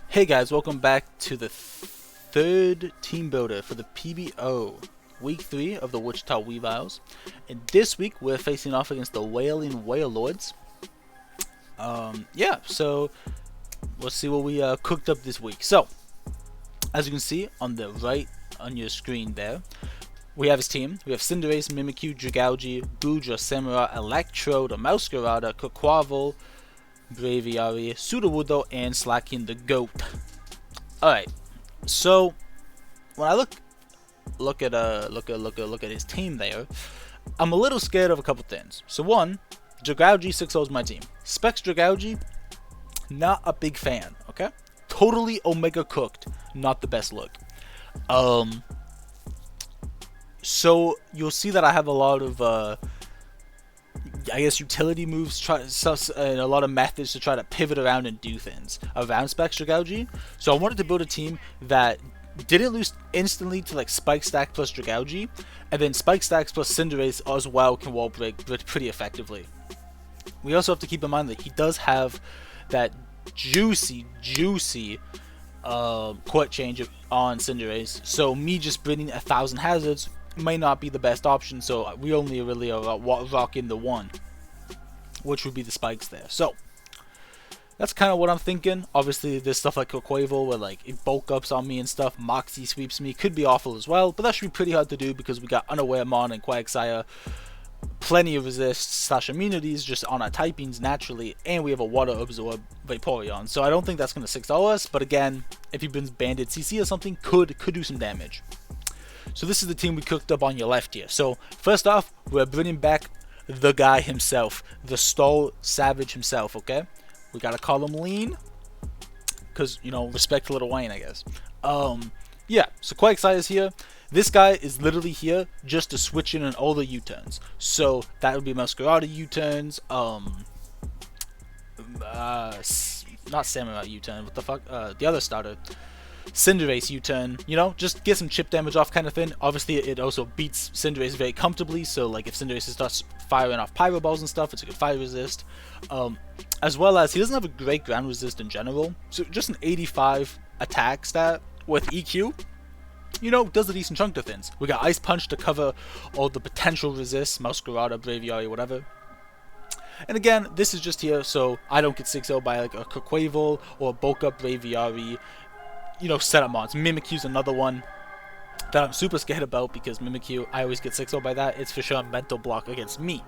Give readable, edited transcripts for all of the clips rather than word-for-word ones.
Hey guys, welcome back to the third team builder for the PBO, week 3 of the Witchita Weaviles. And this week we're facing off against the Wailing Wailords. So let's see what we cooked up this week. So, as you can see on the right on your screen there, we have his team. We have Cinderace, Mimikyu, Dragougi, Goodra, Samurott, Electrode, Masquerada, Quaquaval, Braviary, Sudowoodo, and Slaking the Goat. Alright, so when I look at his team there, I'm a little scared of a couple things. So one, Dragougi 6-0 is my team. Specs Dragougi, not a big fan, okay? Totally Omega cooked, not the best look. So you'll see that I have a lot of I guess utility moves, and a lot of methods to try to pivot around and do things around Specs Dragougi. So I wanted to build a team that didn't lose instantly to like Spike Stack plus Dragougi, and then Spike Stacks plus Cinderace as well can wall break pretty effectively. We also have to keep in mind that he does have that juicy court change on Cinderace, so me just bringing 1,000 hazards may not be the best option, so we only really are rocking the one, which would be the spikes there. So that's kind of what I'm thinking. Obviously there's stuff like Quaquaval where like it bulk ups on me and stuff, Moxie sweeps me, could be awful as well, but that should be pretty hard to do because we got Unaware Mon and Quagsire, plenty of resists / immunities just on our typings naturally, and we have a Water Absorb Vaporeon, so I don't think that's going to 6-0 us, but again, if he brings Banded CC or something, could do some damage. So this is the team we cooked up on your left here. So first off, we're bringing back the guy himself, the Stall Savage himself, okay? We gotta call him Lean, because, you know, respect Little Wayne, I guess. Yeah, so Quagsire's here. This guy is literally here just to switch in on all the U-turns. So that would be Masquerada U-turns, not Samurai U-turn, what the fuck, the other starter. Cinderace U-turn, you know, just get some chip damage off kind of thing. Obviously it also beats Cinderace very comfortably, so like if Cinderace starts firing off Pyro Balls and stuff, it's a good fire resist. As well as he doesn't have a great ground resist in general, so just an 85 attack stat with EQ, you know, does a decent chunk to things. We got Ice Punch to cover all the potential resists, Masquerada, Braviary, whatever. And again, this is just here so I don't get 6-0 by like a Quaquaval or a bulk up Braviary, you know, setup mods. Mimikyu's another one that I'm super scared about because Mimikyu, I always get 6-0 by that. It's for sure a mental block against me.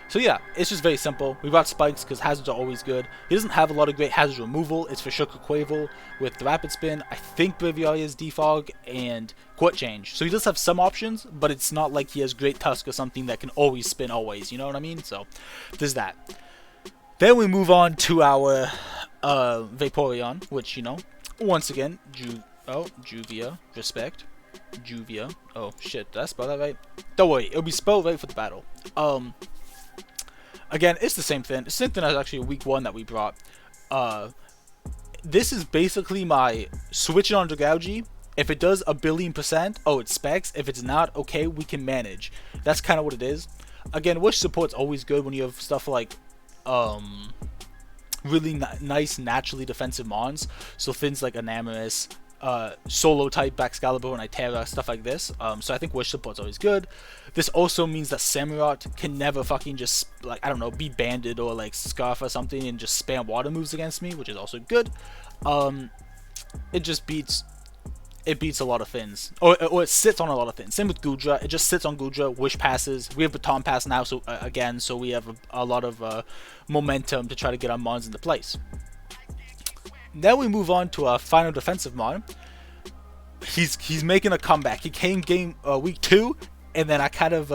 So yeah, it's just very simple. We brought spikes because hazards are always good. He doesn't have a lot of great hazard removal. It's for sure Quaquaval with the Rapid Spin. I think Braviary is Defog and Court Change. So he does have some options, but it's not like he has Great Tusk or something that can always spin always. You know what I mean? So there's that. Then we move on to our Vaporeon, which, you know, once again, Juvia, respect. Juvia. Oh shit, did I spell that right? Don't worry, it'll be spelled right for the battle. Again, it's the same thing. It's the same thing as actually week 1 that we brought. This is basically my switch it on Dragougi. If it does 1,000,000,000%, oh, it's specs. If it's not, okay, we can manage. That's kind of what it is. Again, Wish support's always good when you have stuff like, really nice naturally defensive mons, so things like Enamorus, solo type Excalibur and Itera, stuff like this. So I think Wish support's always good. This also means that Samurott can never fucking just, like, I don't know, be banded or like Scarf or something and just spam water moves against me, which is also good. It just beats a lot of things, or it sits on a lot of things. Same with Goodra, it just sits on Goodra. Wish passes. We have Baton Pass now, so again, so we have a lot of momentum to try to get our mons into place. Now we move on to our final defensive mon. He's making a comeback. He came week 2, and then I kind of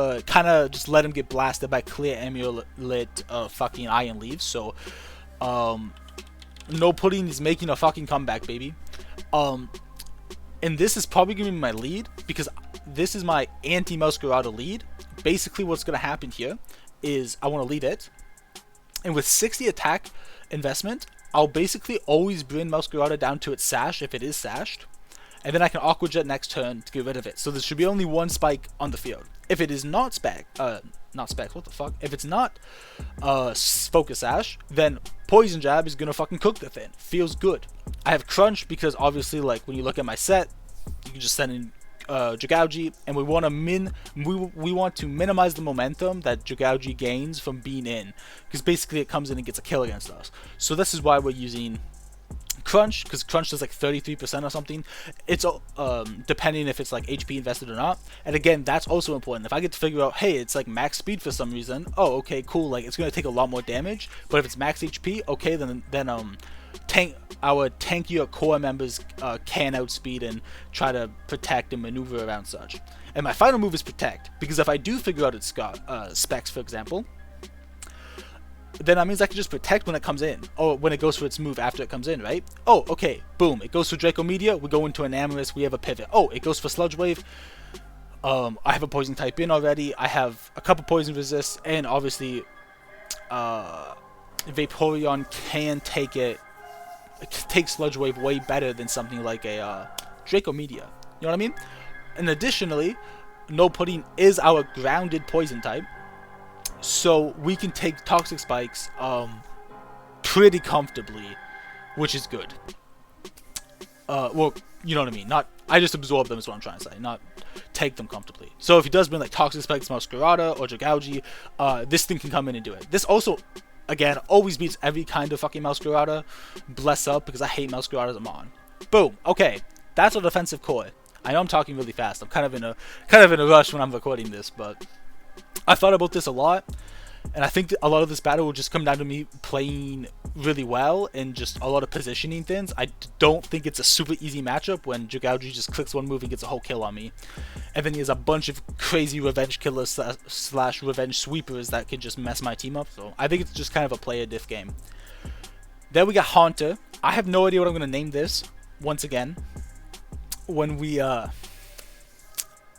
just let him get blasted by Clear Amulet fucking Iron Leaves. So no pudding is making a fucking comeback, baby. And this is probably going to be my lead, because this is my anti-Masquerada lead. Basically what's going to happen here is I want to lead it, and with 60 attack investment, I'll basically always bring Masquerada down to its sash if it is sashed, and then I can Aqua Jet next turn to get rid of it. So there should be only one spike on the field. If it is not not specs, what the fuck? If it's not Focus Sash, then Poison Jab is gonna fucking cook the thing. Feels good. I have Crunch because obviously, like, when you look at my set, you can just send in Jagauji, and we want to minimize the momentum that Jagauji gains from being in, because basically it comes in and gets a kill against us. So this is why we're using Crunch, because Crunch does like 33% or something. It's depending if it's like HP invested or not. And again, that's also important. If I get to figure out, hey, it's like max speed for some reason, oh, okay, cool, like it's going to take a lot more damage, but if it's max HP, okay, then our tankier core members can outspeed and try to protect and maneuver around such. And my final move is Protect, because if I do figure out its specs, for example, then that means I can just Protect when it comes in, or when it goes for its move after it comes in, right? Oh, okay, boom, it goes for Draco Meteor, we go into an Amorous, we have a pivot. Oh, it goes for Sludge Wave, I have a poison type in already, I have a couple poison resists, and obviously Vaporeon can take Sludge Wave way better than something like a Draco Meteor. You know what I mean? And additionally, No Pudding is our grounded poison type, so we can take Toxic Spikes pretty comfortably, which is good. Well, you know what I mean. Not I just absorb them is what I'm trying to say, not take them comfortably. So if he does bring like Toxic Spikes, Masquerada, or Jagauji, this thing can come in and do it. This also, again, always beats every kind of fucking Masquerada. Bless up, because I hate Masqueradas I'm on. Boom. Okay, that's our defensive core. I know I'm talking really fast. I'm kind of in a rush when I'm recording this, but I thought about this a lot, and I think that a lot of this battle will just come down to me playing really well and just a lot of positioning things. I don't think it's a super easy matchup when Jagauji just clicks one move and gets a whole kill on me, and then he has a bunch of crazy revenge killers slash revenge sweepers that can just mess my team up. So I think it's just kind of a player diff game. Then we got Haunter. I have no idea what I'm going to name this. Once again, when we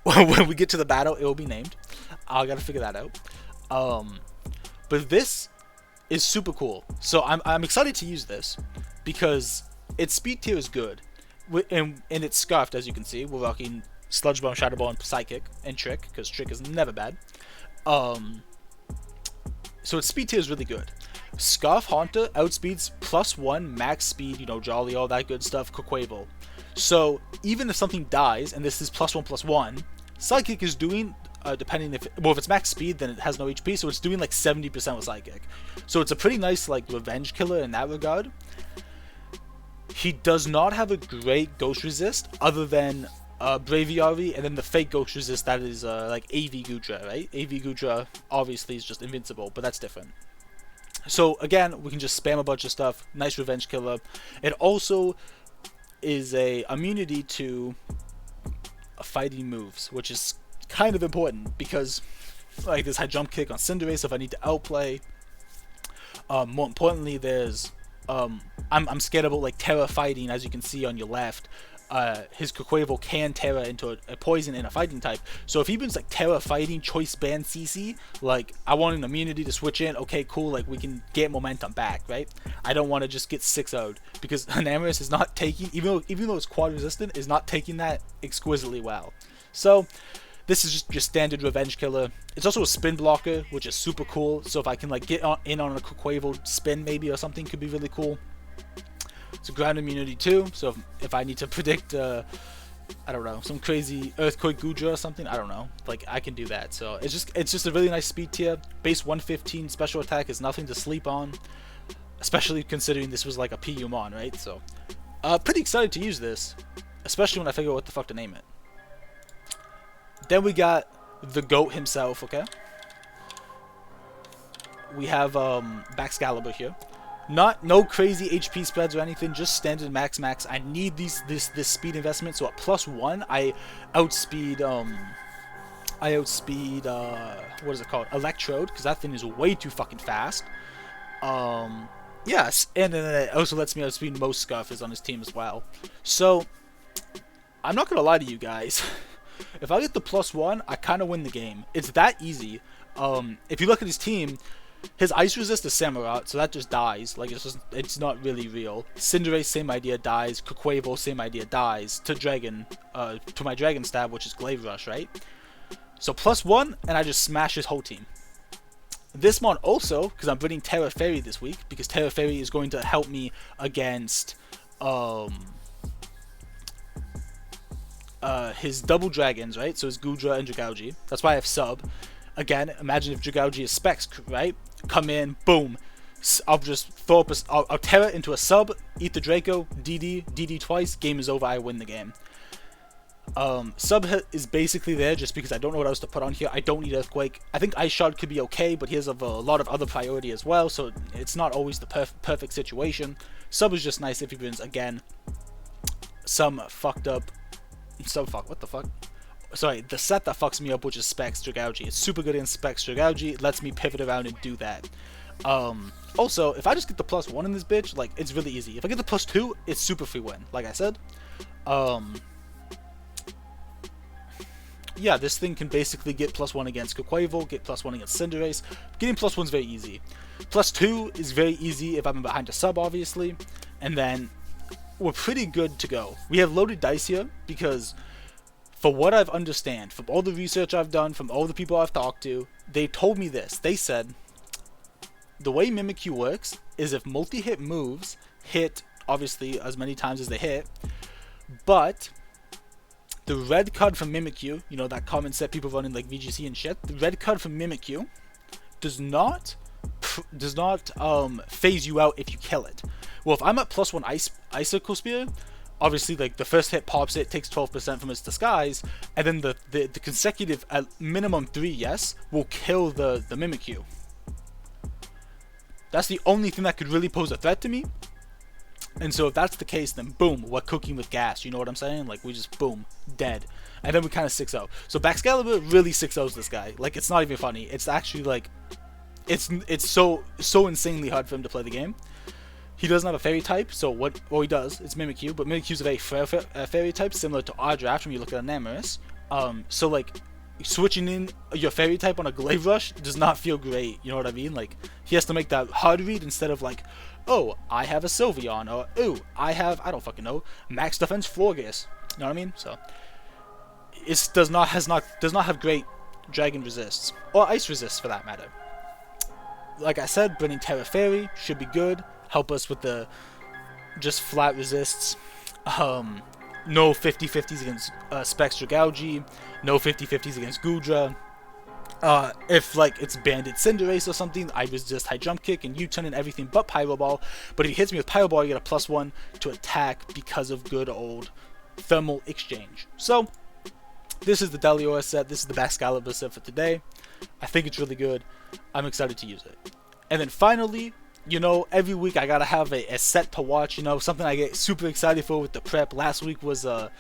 when we get to the battle, it will be named. I gotta figure that out. But this is super cool. So I'm excited to use this because its speed tier is good, and it's scuffed, as you can see. We're rocking Sludge Bomb, Shadow Ball, and Psychic, and Trick, because Trick is never bad. So its speed tier is really good. Scarf Haunter outspeeds +1 max speed, you know, Jolly, all that good stuff, Quaquaval. So even if something dies, and this is +1/+1, Psychic is doing, depending if it's max speed, then it has no HP, so it's doing like 70% with Psychic. So it's a pretty nice like revenge killer in that regard. He does not have a great ghost resist other than Braviary, and then the fake ghost resist that is like AV Gudra, right? AV Gudra obviously is just invincible, but that's different. So again, we can just spam a bunch of stuff. Nice revenge killer. It also is a immunity to fighting moves, which is kind of important because like this high jump kick on Cinderace if I need to outplay. More importantly, there's I'm scared about like Terra fighting, as you can see on your left. His Quaquaval can Terra into a poison in a fighting type. So if he brings like Terra fighting, choice band CC, like I want an immunity to switch in, okay, cool, like we can get momentum back, right? I don't want to just get 6-0'd because Amorous is not taking, even though it's quad resistant, is not taking that exquisitely well. So this is just your standard revenge killer. It's also a spin blocker, which is super cool. So if I can like get in on a Quaquaval spin maybe or something, could be really cool. It's a ground immunity too, so if I need to predict, I don't know, some crazy Earthquake Gudra or something, I don't know, like I can do that. So it's just a really nice speed tier. Base 115 special attack is nothing to sleep on, especially considering this was like a PU mon, right? So pretty excited to use this, especially when I figure out what the fuck to name it. Then we got the GOAT himself, okay? We have Baxcalibur here. No crazy HP spreads or anything, just standard max. I need this speed investment, so at +1 I outspeed what is it called? Electrode, because that thing is way too fucking fast. Yes, and then it also lets me outspeed most Scarfers on his team as well. So I'm not gonna lie to you guys. If I get the +1, I kind of win the game. It's that easy. If you look at his team, his ice resist is Samurott, so that just dies. Like it's not really real. Cinderace, same idea, dies. Quaquaval, same idea, dies. To my Dragon Stab, which is Glaive Rush, right? So +1, and I just smash his whole team. This mon also, because I'm bringing Terra Fairy this week, because Terra Fairy is going to help me against his double dragons, right? So his Gudra and Dragauji. That's why I have sub. Again, imagine if Dragauji is specs, right? Come in, boom. I'll just throw up I'll tear it into a sub, eat the Draco, DD twice, game is over, I win the game. Sub is basically there just because I don't know what else to put on here. I don't need Earthquake. I think Ice Shard could be okay, but he has a lot of other priority as well, so it's not always the perfect situation. Sub is just nice if he wins, again, some fucked up... what the fuck? Sorry, the set that fucks me up, which is Specs Dragauji. It's super good in Specs Dragauji. It lets me pivot around and do that. Also, if I just get the +1 in this bitch, like, it's really easy. If I get the +2, it's super free win, like I said. Yeah, this thing can basically get +1 against Quaquaval, get +1 against Cinderace. Getting +1 is very easy. +2 is very easy if I'm behind a sub, obviously. And then we're pretty good to go. We have loaded dice here because, for what I've understand, from all the research I've done, from all the people I've talked to, they told me this. They said, the way Mimikyu works is if multi-hit moves hit, obviously, as many times as they hit, but the red card from Mimikyu, you know, that common set people run in like VGC and shit, the red card from Mimikyu does not phase you out if you kill it. Well, if I'm at +1 Icicle Spear, obviously, like, the first hit pops it, takes 12% from its disguise, and then the consecutive, at minimum 3 yes, will kill the Mimikyu. That's the only thing that could really pose a threat to me. And so if that's the case, then boom, we're cooking with gas, you know what I'm saying? Like, we just, boom, dead. And then we kind of 6-0. So Baxcalibur really 6-0s this guy. Like, it's not even funny. It's actually, like, it's so insanely hard for him to play the game. He doesn't have a fairy type, so what he does, it's Mimikyu, but Mimikyu's a very fairy type, similar to our draft when you look at Anemoris. So, like, switching in your fairy type on a Glaive Rush does not feel great, you know what I mean? Like, he has to make that hard read instead of, like, oh, I have a Sylveon, or, oh, I have, I don't fucking know, Max Defense Florges, you know what I mean? So, it does not have great Dragon resists, or Ice resists for that matter. Like I said, bringing Terra Fairy should be good, help us with the just flat resists. No 50-50s against Specs Dragauji, no 50-50s against Gudra. If, like, it's Bandit Cinderace or something, I resist High Jump Kick and U-turn and everything but Pyro Ball. But if he hits me with Pyro Ball, I get a +1 to attack because of good old Thermal Exchange. So, this is the Deliora set, this is the Baxcalibur set for today. I think it's really good. I'm excited to use it. And then finally, you know, every week I gotta have a set to watch, you know, something I get super excited for with the prep. Last week was Overquill.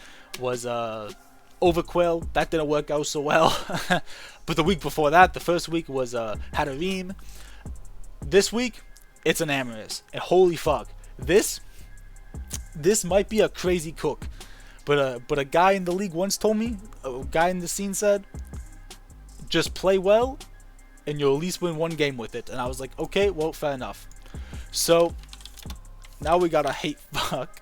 That didn't work out so well. But the week before that, the first week was Hatterene. This week, it's an Anemoris. And holy fuck, this might be a crazy cook. But a guy in the league once told me, a guy in the scene said, just play well, and you'll at least win one game with it. And I was like, okay, well, fair enough. So, now we gotta hate fuck.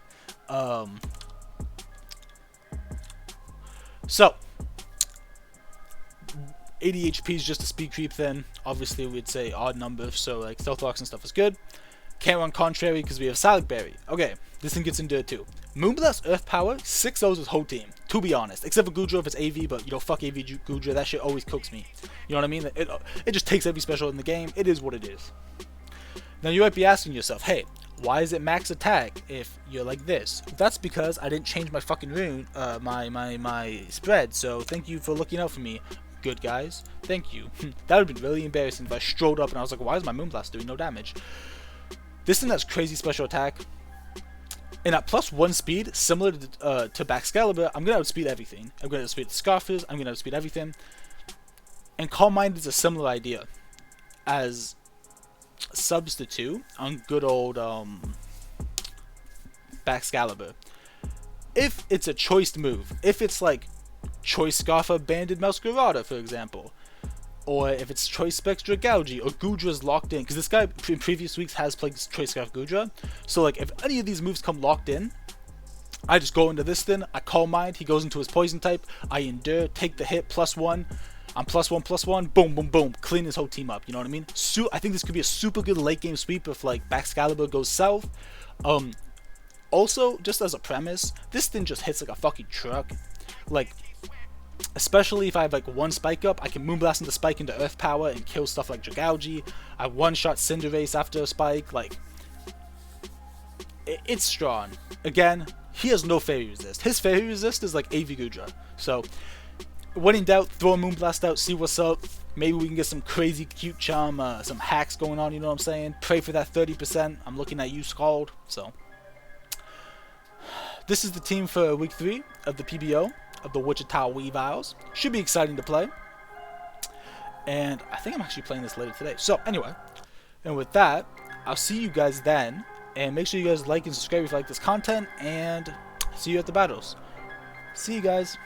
So, 80 HP is just a speed creep thing. Obviously, we'd say odd number, so like Stealth Rocks and stuff is good. Can't run Contrary because we have Salic Berry. Okay, this thing gets into it too. Moonblast Earth Power, 6-0s with whole team, to be honest. Except for Gudra if it's AV, but, you know, fuck AV Gudra, that shit always cooks me. You know what I mean? It just takes every special in the game. It is what it is. Now, you might be asking yourself, hey, why is it max attack if you're like this? That's because I didn't change my fucking rune, my spread, so thank you for looking out for me, good guys. Thank you. That would have been really embarrassing if I strode up and I was like, why is my Moonblast doing no damage? This thing has crazy special attack, and at +1 speed, similar to Baxcalibur, I'm going to outspeed everything. I'm going to outspeed the Scarfers, I'm going to outspeed everything. And Calm Mind is a similar idea as substitute on good old Baxcalibur. If it's a choiced move, if it's like Choice Scarfer Banded Masquerada, for example, or if it's Choice Specs Dragauji, or Gudra's locked in, because this guy in previous weeks has played Choice Scarf Gudra, so like if any of these moves come locked in, I just go into this thing, I Calm Mind, he goes into his Poison type, I Endure, take the hit, +1, I'm +1/+1, boom, boom, boom, clean his whole team up, you know what I mean? I think this could be a super good late game sweep if like Baxcalibur goes south. Also, just as a premise, this thing just hits like a fucking truck. Like, especially if I have like one spike up, I can Moonblast into spike into earth power and kill stuff like Dragalge. I one-shot Cinderace after a spike. Like, it's strong. Again, he has no fairy resist. His fairy resist is like AV Gudra. So, when in doubt, throw a Moonblast out, see what's up. Maybe we can get some crazy cute charm, some hacks going on, you know what I'm saying? Pray for that 30%. I'm looking at you, Scald. So, this is the team for week 3 of the PBO of the Witchita Weaviles. Should be exciting to play. And I think I'm actually playing this later today. So, anyway. And with that, I'll see you guys then. And make sure you guys like and subscribe if you like this content. And see you at the battles. See you guys.